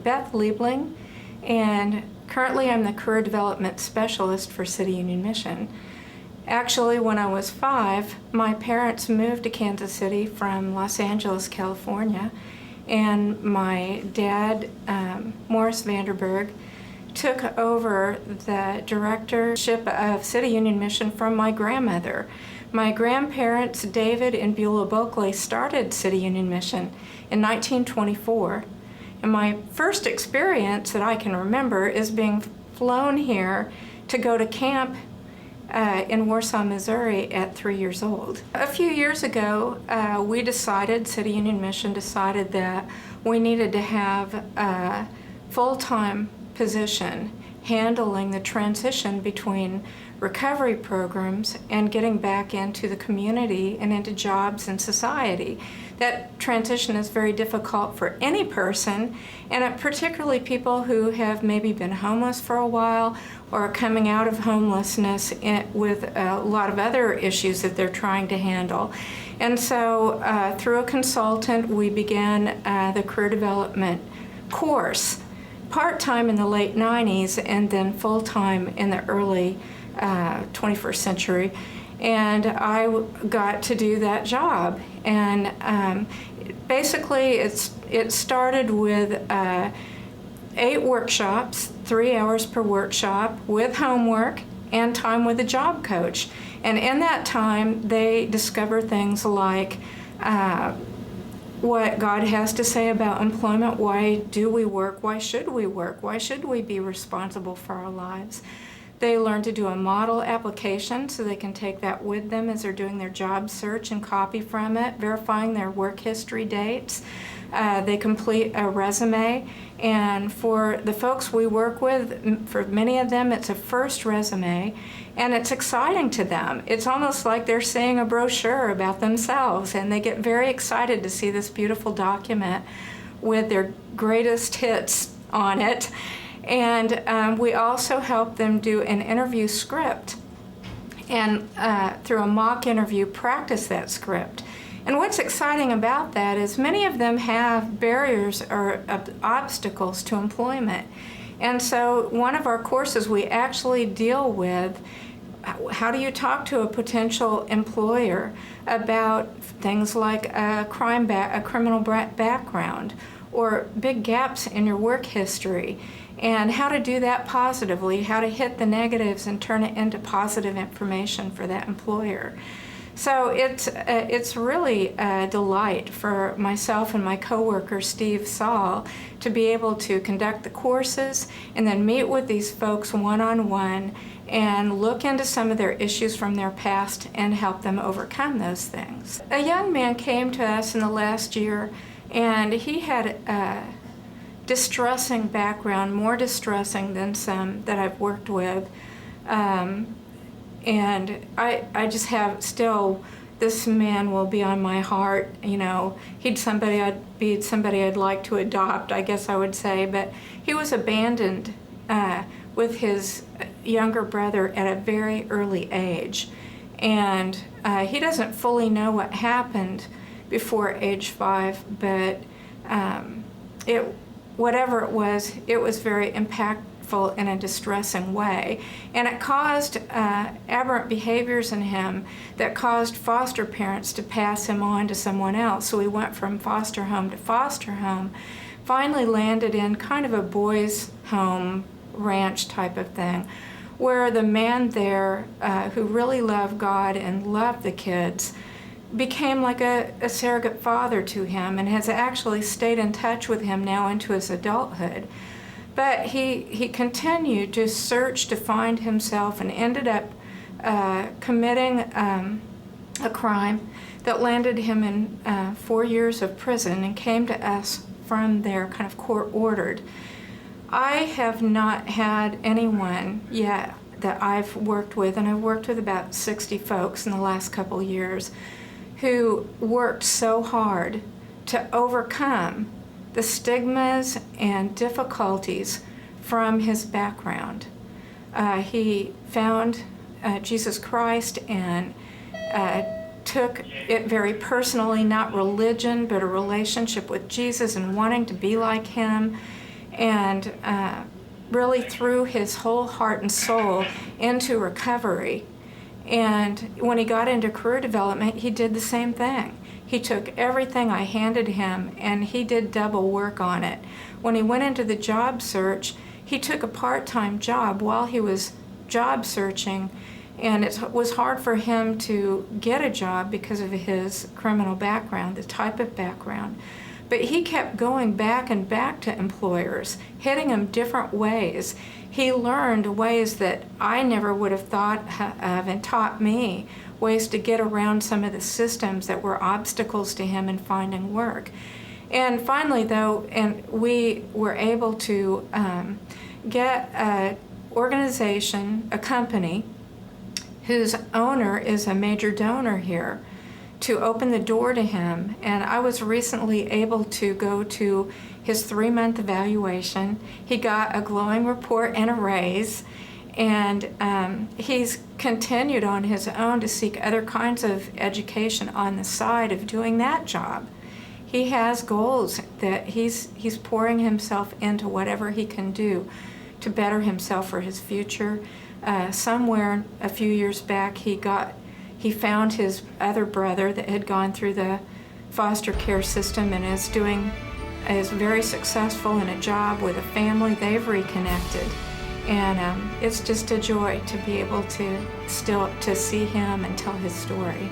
Beth Liebling, and currently I'm the Career Development Specialist for City Union Mission. Actually, when I was 5, my parents moved to Kansas City from Los Angeles, California, and my dad, Morris Vanderberg, took over the directorship of City Union Mission from my grandmother. My grandparents, David and Beulah Bulkley, started City Union Mission in 1924. And my first experience that I can remember is being flown here to go to camp in Warsaw, Missouri at 3 years old. A few years ago, City Union Mission decided that we needed to have a full-time position handling the transition between recovery programs and getting back into the community and into jobs and society. That transition is very difficult for any person, and particularly people who have maybe been homeless for a while or are coming out of homelessness with a lot of other issues that they're trying to handle. And so through a consultant, we began the career development course, part-time in the late 90s and then full-time in the early 21st century. And I got to do that job. And basically it started with 8 workshops, 3 hours per workshop with homework and time with a job coach. And in that time, they discover things like what God has to say about employment. Why do we work? Why should we work? Why should we be responsible for our lives? They learn to do a model application so they can take that with them as they're doing their job search and copy from it, verifying their work history dates. They complete a resume, and for the folks we work with, for many of them, it's a first resume, and it's exciting to them. It's almost like they're seeing a brochure about themselves, and they get very excited to see this beautiful document with their greatest hits on it. And we also help them do an interview script, and through a mock interview, practice that script. And what's exciting about that is many of them have barriers or obstacles to employment. And so one of our courses, we actually deal with how do you talk to a potential employer about things like a criminal background or big gaps in your work history, and how to do that positively, how to hit the negatives and turn it into positive information for that employer. So it's really a delight for myself and my coworker, Steve Saul, to be able to conduct the courses and then meet with these folks one-on-one and look into some of their issues from their past and help them overcome those things. A young man came to us in the last year, and he had a distressing background, more distressing than some that I've worked with. And I just have still, this man will be on my heart. You know, he'd be somebody I'd like to adopt, I guess I would say. But he was abandoned with his younger brother at a very early age. And he doesn't fully know what happened before age 5, but whatever it was very impactful in a distressing way, and it caused aberrant behaviors in him that caused foster parents to pass him on to someone else. So he went from foster home to foster home, finally landed in kind of a boys' home ranch type of thing, where the man there who really loved God and loved the kids became like a surrogate father to him and has actually stayed in touch with him now into his adulthood. But he continued to search to find himself and ended up committing a crime that landed him in 4 years of prison and came to us from there kind of court-ordered. I have not had anyone yet that I've worked with, and I've worked with about 60 folks in the last couple years, who worked so hard to overcome the stigmas and difficulties from his background. He found Jesus Christ and took it very personally, not religion, but a relationship with Jesus and wanting to be like him. and really threw his whole heart and soul into recovery. And when he got into career development, he did the same thing. He took everything I handed him and he did double work on it. When he went into the job search, he took a part-time job while he was job searching, and it was hard for him to get a job because of his criminal background, the type of background. But he kept going back and back to employers, hitting them different ways. He learned ways that I never would have thought of and taught me ways to get around some of the systems that were obstacles to him in finding work. And finally, though, and we were able to get an organization, a company, whose owner is a major donor here, to open the door to him. And I was recently able to go to his 3-month evaluation. He got a glowing report and a raise, and he's continued on his own to seek other kinds of education on the side of doing that job. He has goals that he's pouring himself into whatever he can do to better himself for his future. Somewhere a few years back, he found his other brother that had gone through the foster care system and is very successful in a job with a family. They've reconnected, and it's just a joy to be able to still to see him and tell his story.